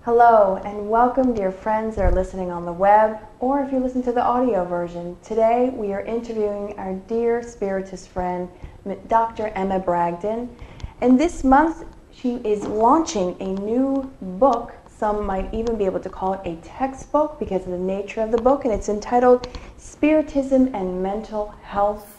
Hello and welcome, dear friends that are listening on the web, or if you listen to the audio version. Today we are interviewing our dear Spiritist friend, Dr. Emma Bragdon. And this month she is launching a new book. Some might even be able to call it a textbook because of the nature of the book, and it's entitled Spiritism and Mental Health.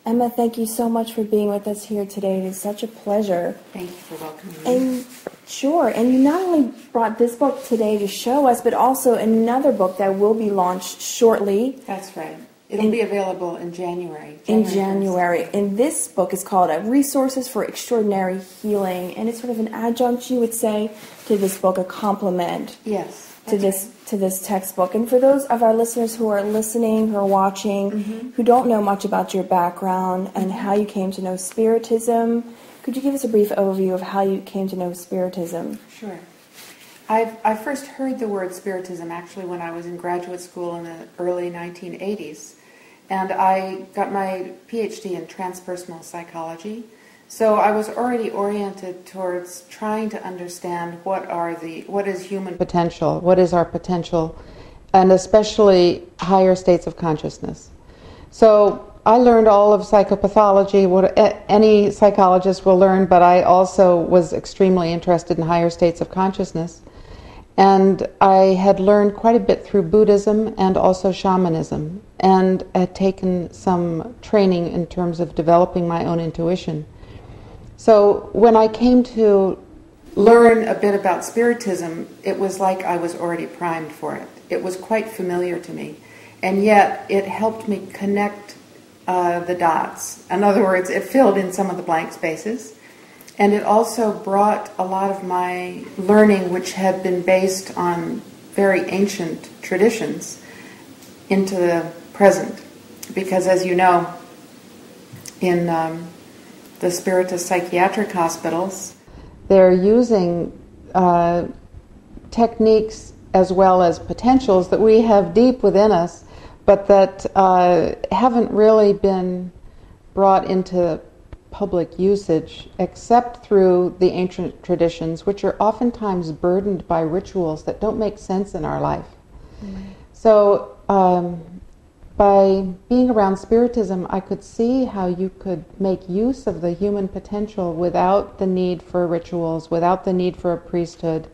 Emma, thank you so much for being with us here today. It is such a pleasure. Thank you for welcoming me. And you not only brought this book today to show us, but also another book that will be launched shortly. That's right. It'll be available in January. In January. And this book is called Resources for Extraordinary Healing, and it's sort of an adjunct, you would say, to this book, a complement. Yes. To this textbook. And for those of our listeners who are listening, who are watching, who don't know much about your background and how you came to know Spiritism, could you give us a brief overview of how you came to know Spiritism? Sure. I first heard the word Spiritism actually when I was in graduate school in the early 1980s. And I got my PhD in transpersonal psychology. So I was already oriented towards trying to understand what is human potential, what is our potential, and especially higher states of consciousness. So I learned all of psychopathology, what any psychologist will learn, but I also was extremely interested in higher states of consciousness. And I had learned quite a bit through Buddhism and also shamanism, and had taken some training in terms of developing my own intuition. So when I came to learn a bit about Spiritism, it was like I was already primed for it. It was quite familiar to me, and yet it helped me connect the dots. In other words, it filled in some of the blank spaces, and it also brought a lot of my learning, which had been based on very ancient traditions, into the present. Because as you know, in the Spiritist psychiatric hospitals, they're using techniques as well as potentials that we have deep within us, but that haven't really been brought into public usage except through the ancient traditions, which are oftentimes burdened by rituals that don't make sense in our life. So by being around Spiritism, I could see how you could make use of the human potential without the need for rituals, without the need for a priesthood,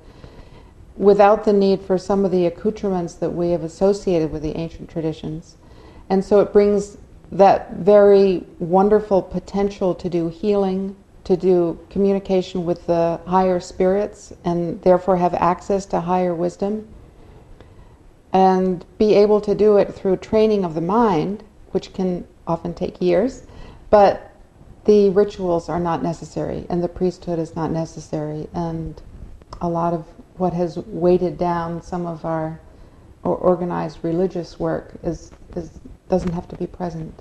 without the need for some of the accoutrements that we have associated with the ancient traditions. And so it brings that very wonderful potential to do healing, to do communication with the higher spirits, and therefore have access to higher wisdom, and be able to do it through training of the mind, which can often take years, but the rituals are not necessary, and the priesthood is not necessary, and a lot of what has weighted down some of our organized religious work doesn't have to be present.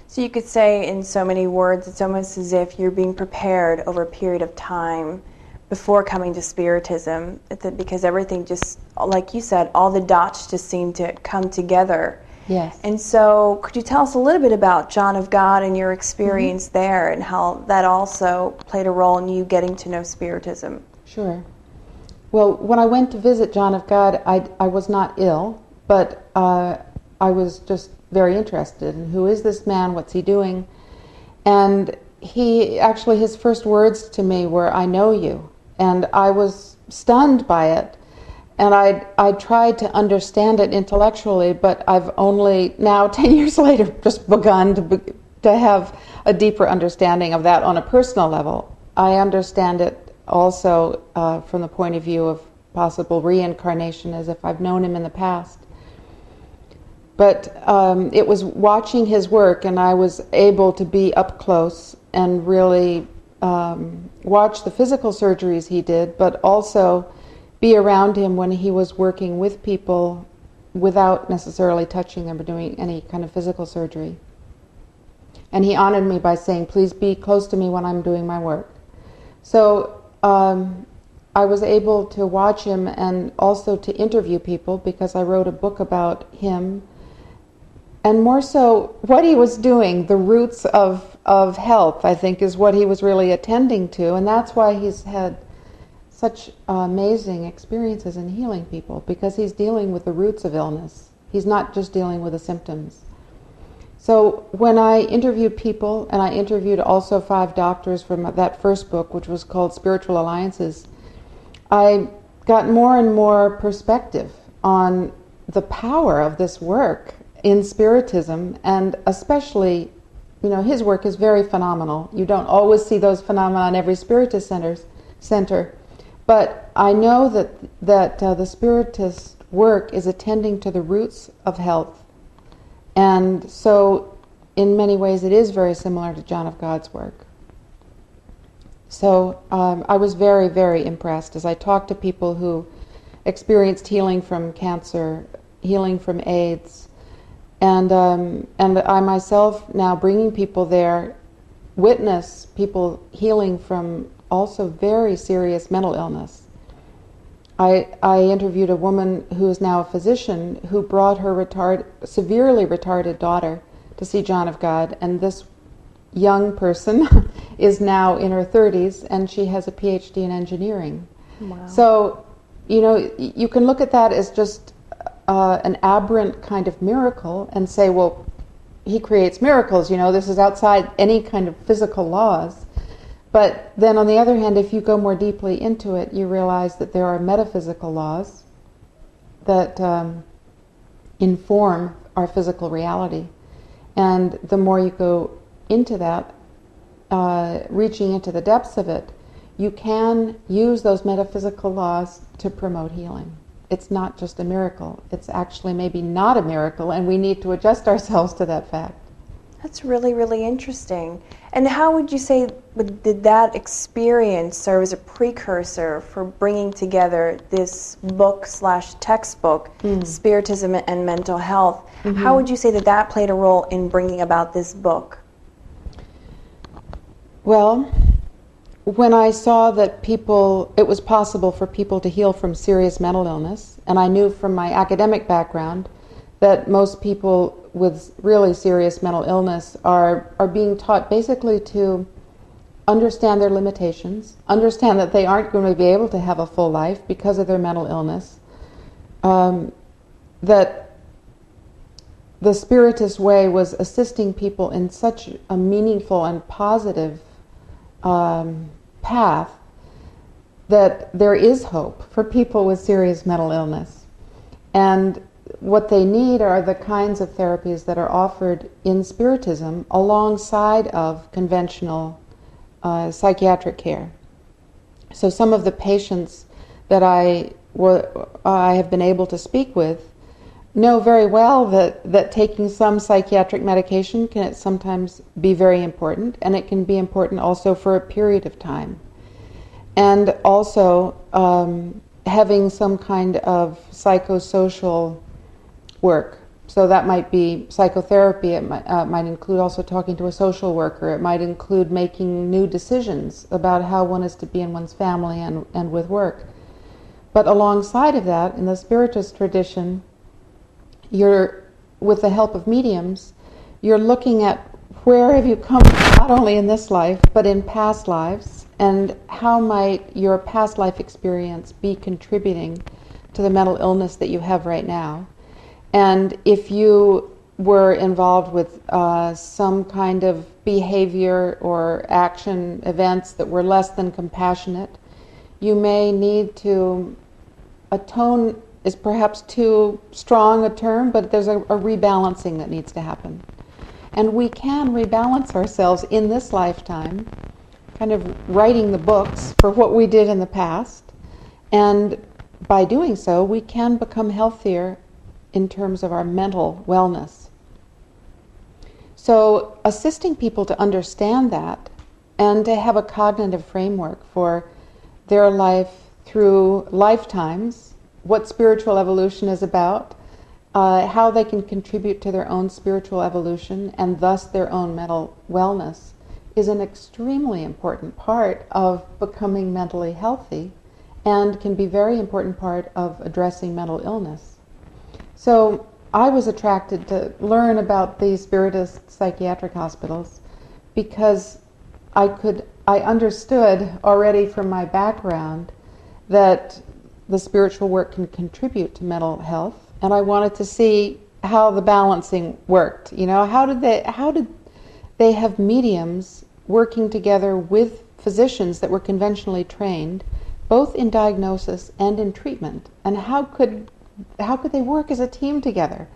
So you could say in so many words, it's almost as if you're being prepared over a period of time before coming to Spiritism, because everything just, like you said, all the dots just seem to come together. Yes. And so could you tell us a little bit about John of God and your experience there, and how that also played a role in you getting to know Spiritism? Sure. Well, when I went to visit John of God, I was not ill, but I was just very interested in who is this man, what's he doing? And his first words to me were, "I know you." And I was stunned by it. And I tried to understand it intellectually, but I've only now, 10 years later, just begun to have a deeper understanding of that on a personal level. I understand it also from the point of view of possible reincarnation, as if I've known him in the past. But it was watching his work, and I was able to be up close and really watch the physical surgeries he did, but also be around him when he was working with people without necessarily touching them or doing any kind of physical surgery. And he honored me by saying, "Please be close to me when I'm doing my work." So I was able to watch him and also to interview people, because I wrote a book about him, and more so what he was doing. The roots of health, I think, is what he was really attending to, and that's why he's had such amazing experiences in healing people, because he's dealing with the roots of illness. He's not just dealing with the symptoms. So when I interviewed people, and I interviewed also 5 doctors from that first book, which was called Spiritual Alliances, I got more and more perspective on the power of this work in Spiritism, and especially, his work is very phenomenal. You don't always see those phenomena in every Spiritist center, but I know that the Spiritist work is attending to the roots of health, and so in many ways it is very similar to John of God's work. So I was very, very impressed as I talked to people who experienced healing from cancer, healing from AIDS, and I myself now bringing people there, witness people healing from also very serious mental illness. I interviewed a woman who is now a physician who brought her severely retarded daughter to see John of God, and this young person is now in her 30s, and she has a PhD in engineering. Wow. So, you can look at that as just an aberrant kind of miracle and say, well, he creates miracles, this is outside any kind of physical laws. But then on the other hand, if you go more deeply into it, you realize that there are metaphysical laws that inform our physical reality. And the more you go into that, reaching into the depths of it, you can use those metaphysical laws to promote healing. It's not just a miracle. It's actually maybe not a miracle, and we need to adjust ourselves to that fact. That's really, really interesting. And how would you say did that experience serve as a precursor for bringing together this book/textbook, Spiritism and Mental Health? Mm-hmm. How would you say that played a role in bringing about this book? Well, when I saw that it was possible for people to heal from serious mental illness, and I knew from my academic background that most people with really serious mental illness are being taught basically to understand their limitations, understand that they aren't going to be able to have a full life because of their mental illness, that the Spiritist way was assisting people in such a meaningful and positive path that there is hope for people with serious mental illness. And what they need are the kinds of therapies that are offered in Spiritism alongside of conventional psychiatric care. So some of the patients that I have been able to speak with know very well that taking some psychiatric medication can sometimes be very important, and it can be important also for a period of time. And also having some kind of psychosocial work. So that might be psychotherapy. It might include also talking to a social worker. It might include making new decisions about how one is to be in one's family and with work. But alongside of that, in the Spiritist tradition, with the help of mediums, you're looking at where have you come from, not only in this life, but in past lives, and how might your past life experience be contributing to the mental illness that you have right now. And if you were involved with some kind of behavior or action events that were less than compassionate, you may need to atone, is perhaps too strong a term, but there's a rebalancing that needs to happen. And we can rebalance ourselves in this lifetime, kind of writing the books for what we did in the past. And by doing so, we can become healthier in terms of our mental wellness. So assisting people to understand that and to have a cognitive framework for their life through lifetimes, what spiritual evolution is about, how they can contribute to their own spiritual evolution and thus their own mental wellness, is an extremely important part of becoming mentally healthy and can be a very important part of addressing mental illness. So I was attracted to learn about these Spiritist psychiatric hospitals because I understood already from my background that the spiritual work can contribute to mental health, and I wanted to see how the balancing worked. How did they have mediums working together with physicians that were conventionally trained, both in diagnosis and in treatment, and how could they work as a team together?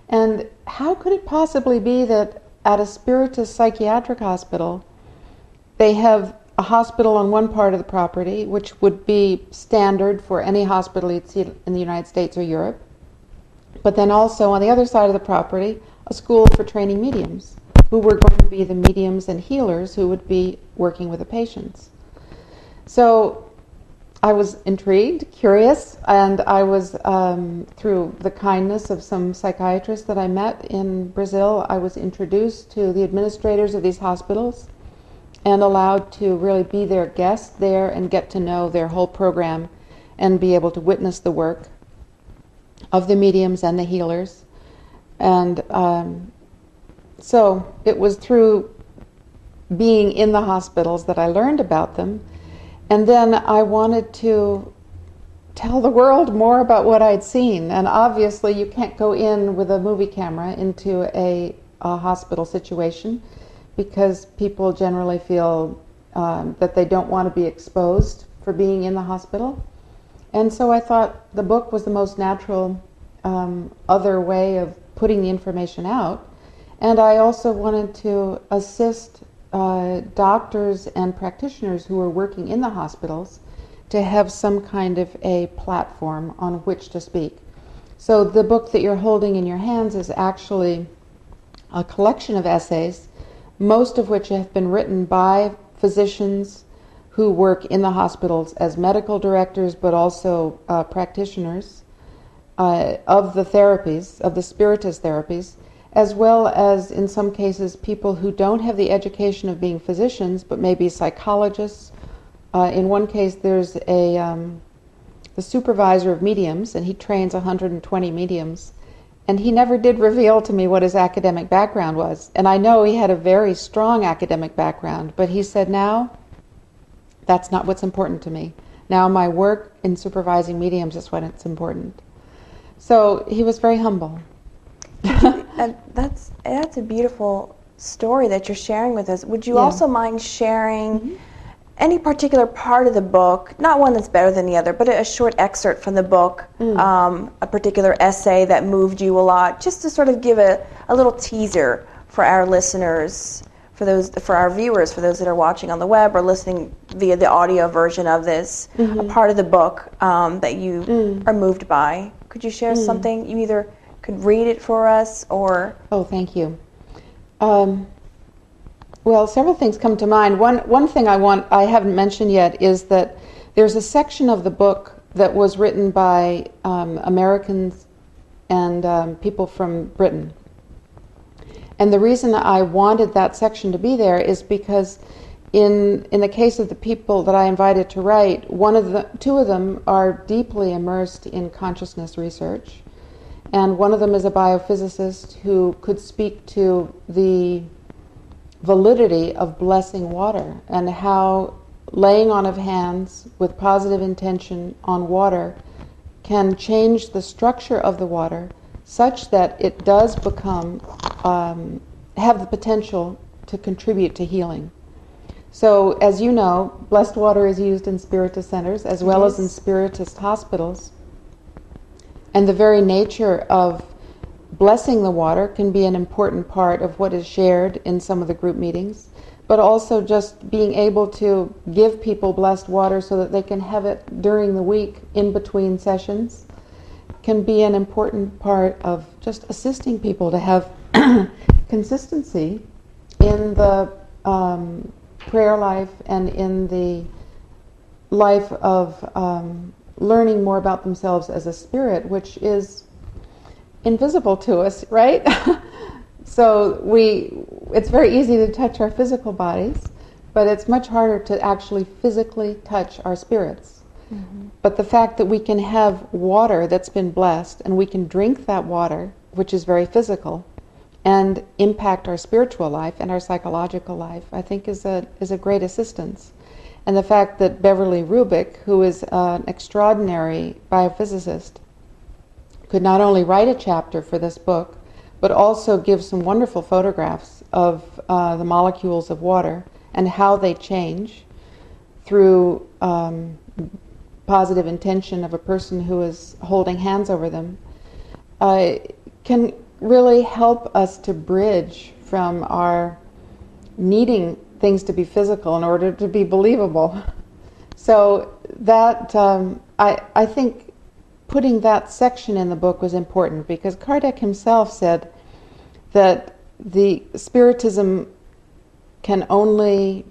And how could it possibly be that at a Spiritist psychiatric hospital, they have a hospital on one part of the property, which would be standard for any hospital you'd see in the United States or Europe, but then also on the other side of the property, a school for training mediums, who were going to be the mediums and healers who would be working with the patients. So I was intrigued, curious, and I was, through the kindness of some psychiatrists that I met in Brazil, I was introduced to the administrators of these hospitals and allowed to really be their guest there and get to know their whole program and be able to witness the work of the mediums and the healers. And so it was through being in the hospitals that I learned about them. And then I wanted to tell the world more about what I'd seen. And obviously you can't go in with a movie camera into a hospital situation, because people generally feel that they don't want to be exposed for being in the hospital. And so I thought the book was the most natural other way of putting the information out. And I also wanted to assist doctors and practitioners who are working in the hospitals to have some kind of a platform on which to speak. So the book that you're holding in your hands is actually a collection of essays, most of which have been written by physicians who work in the hospitals as medical directors, but also practitioners of the therapies, of the Spiritist therapies, as well as, in some cases, people who don't have the education of being physicians, but maybe psychologists. In one case, there's the supervisor of mediums, and he trains 120 mediums. And he never did reveal to me what his academic background was. And I know he had a very strong academic background, but he said, now, that's not what's important to me. Now my work in supervising mediums is what's important. So he was very humble. That's a beautiful story that you're sharing with us. Would you also mind sharing any particular part of the book, not one that's better than the other, but a short excerpt from the book, a particular essay that moved you a lot, just to sort of give a little teaser for our listeners, for our viewers, for those that are watching on the web or listening via the audio version of this, a part of the book that you are moved by. Could you share something? You either could read it for us or... Oh, thank you. Well, several things come to mind. One thing I haven't mentioned yet is that there's a section of the book that was written by Americans and people from Britain. And the reason I wanted that section to be there is because in the case of the people that I invited to write, two of them are deeply immersed in consciousness research. And one of them is a biophysicist who could speak to the validity of blessing water and how laying on of hands with positive intention on water can change the structure of the water such that it does become, have the potential to contribute to healing. So, as you know, blessed water is used in Spiritist centers as well as in Spiritist hospitals. And the very nature of blessing the water can be an important part of what is shared in some of the group meetings, but also just being able to give people blessed water so that they can have it during the week in between sessions can be an important part of just assisting people to have consistency in the prayer life and in the life of learning more about themselves as a spirit, which is invisible to us, right? So it's very easy to touch our physical bodies, but it's much harder to actually physically touch our spirits. But the fact that we can have water that's been blessed and we can drink that water, which is very physical, and impact our spiritual life and our psychological life, I think is a great assistance. and the fact that Beverly Rubik, who is an extraordinary biophysicist, could not only write a chapter for this book, but also give some wonderful photographs of the molecules of water and how they change through positive intention of a person who is holding hands over them, can really help us to bridge from our needing things to be physical in order to be believable. So that, I think putting that section in the book was important, because Kardec himself said that the Spiritism can only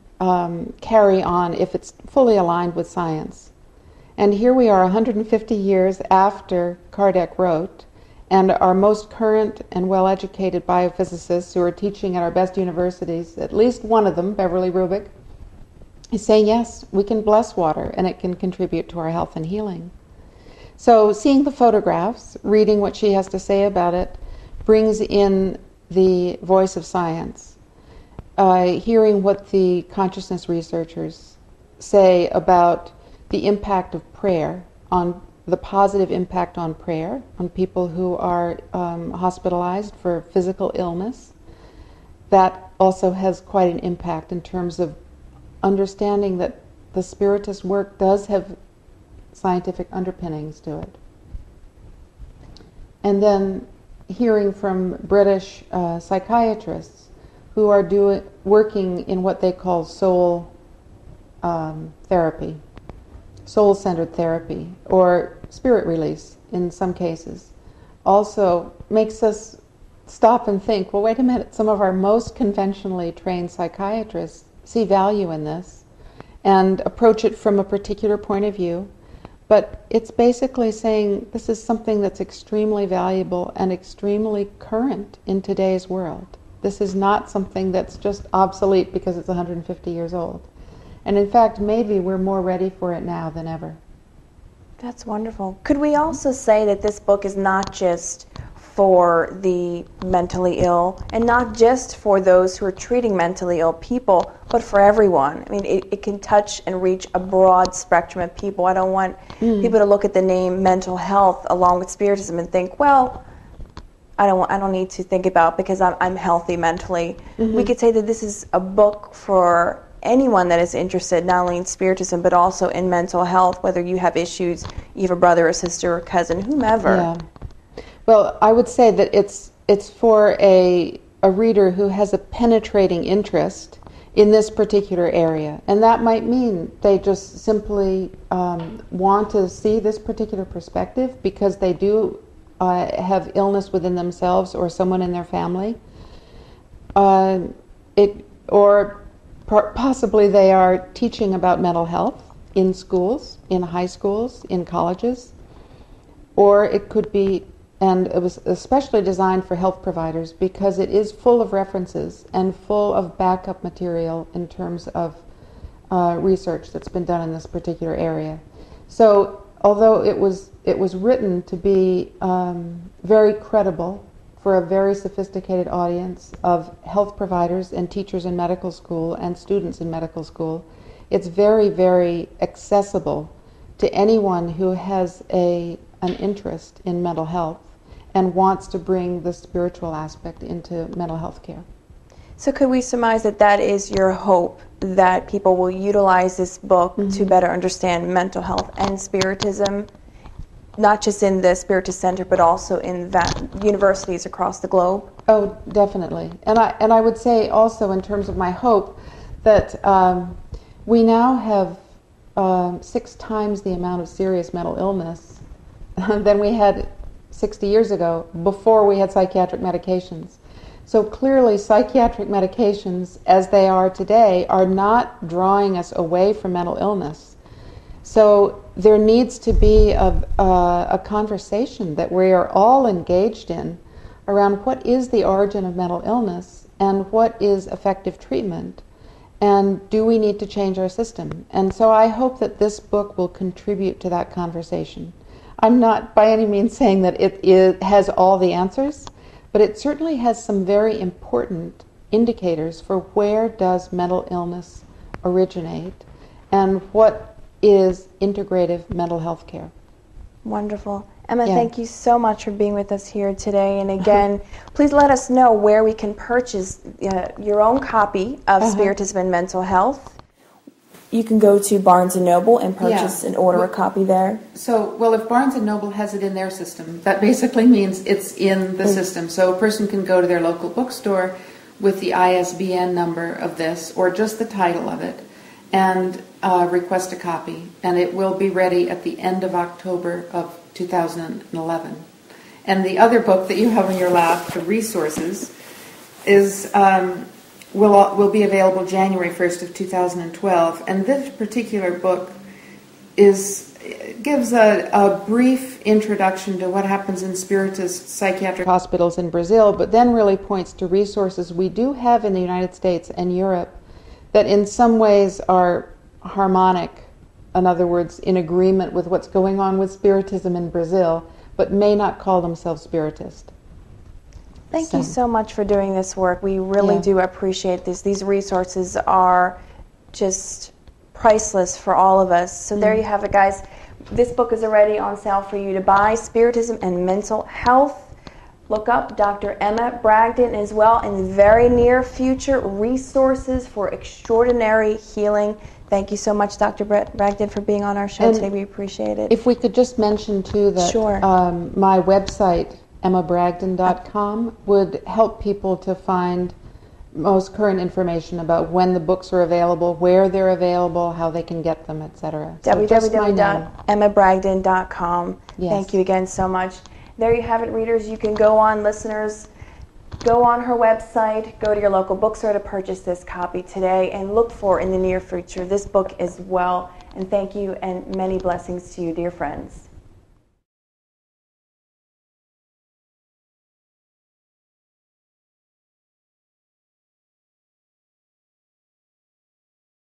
carry on if it's fully aligned with science. And here we are 150 years after Kardec wrote, and our most current and well-educated biophysicists who are teaching at our best universities, at least one of them, Beverly Rubik, is saying, yes, we can bless water and it can contribute to our health and healing. So seeing the photographs, reading what she has to say about it, brings in the voice of science. Hearing what the consciousness researchers say about the impact of prayer, on the positive impact on prayer, on people who are hospitalized for physical illness, that also has quite an impact in terms of understanding that the Spiritist work does have scientific underpinnings to it. And then hearing from British psychiatrists who are working in what they call soul therapy, soul-centered therapy, or spirit release in some cases, also makes us stop and think, well, wait a minute, some of our most conventionally trained psychiatrists see value in this and approach it from a particular point of view, but it's basically saying this is something that's extremely valuable and extremely current in today's world. This is not something that's just obsolete because it's 150 years old. And in fact, maybe we're more ready for it now than ever. That's wonderful. Could we also say that this book is not just for the mentally ill, and not just for those who are treating mentally ill people, but for everyone? I mean, it can touch and reach a broad spectrum of people. I don't want people to look at the name mental health along with Spiritism and think, well, I don't need to think about because I'm healthy mentally. We could say that this is a book for anyone that is interested not only in Spiritism but also in mental health, whether you have issues, you have a brother or sister or cousin, whomever. Yeah. Well, I would say that it's for a reader who has a penetrating interest in this particular area, and that might mean they just simply want to see this particular perspective because they do have illness within themselves or someone in their family, or possibly they are teaching about mental health in schools, in high schools, in colleges, or it could be, and it was especially designed for health providers because it is full of references and full of backup material in terms of research that's been done in this particular area. So although it was written to be very credible for a very sophisticated audience of health providers and teachers in medical school and students in medical school, it's very, very accessible to anyone who has an interest in mental health and wants to bring the spiritual aspect into mental health care. So could we surmise that that is your hope, that people will utilize this book to better understand mental health and Spiritism, not just in the Spiritist Center, but also in universities across the globe? Oh, definitely. And I would say also in terms of my hope that we now have 6 times the amount of serious mental illness than we had 60 years ago before we had psychiatric medications. So clearly psychiatric medications as they are today are not drawing us away from mental illness. So there needs to be a conversation that we are all engaged in around what is the origin of mental illness and what is effective treatment, and do we need to change our system? And so I hope that this book will contribute to that conversation. I'm not by any means saying that it has all the answers, but it certainly has some very important indicators for where does mental illness originate and what is integrative mental health care. Wonderful. Emma, Yeah. thank you so much for being with us here today. And again, please let us know where we can purchase your own copy of Spiritism and Mental Health. You can go to Barnes & Noble and purchase and order a copy there. So, well, if Barnes & Noble has it in their system, that basically means it's in the system. So a person can go to their local bookstore with the ISBN number of this, or just the title of it, and request a copy. And it will be ready at the end of October of 2011. And the other book that you have in your lap, the resources, is will be available January 1st of 2012. And this particular book gives a brief introduction to what happens in Spiritist psychiatric hospitals in Brazil, but then really points to resources we do have in the United States and Europe that in some ways are harmonic, in other words, in agreement with what's going on with Spiritism in Brazil, but may not call themselves Spiritist. Thank you so much for doing this work. We really do appreciate this. These resources are just priceless for all of us. So there you have it, guys. This book is already on sale for you to buy, Spiritism and Mental Health. Look up Dr. Emma Bragdon as well in the very near future, Resources for Extraordinary Healing. Thank you so much, Dr. Bragdon, for being on our show today. We appreciate it. If we could just mention, too, that my website, emmabragdon.com, would help people to find most current information about when the books are available, where they're available, how they can get them, etc. www.emmabragdon.com. Yes. Thank you again so much. There you have it, readers. You can go on, listeners, go on her website, go to your local bookstore to purchase this copy today, and look for in the near future this book as well. And thank you, and many blessings to you, dear friends.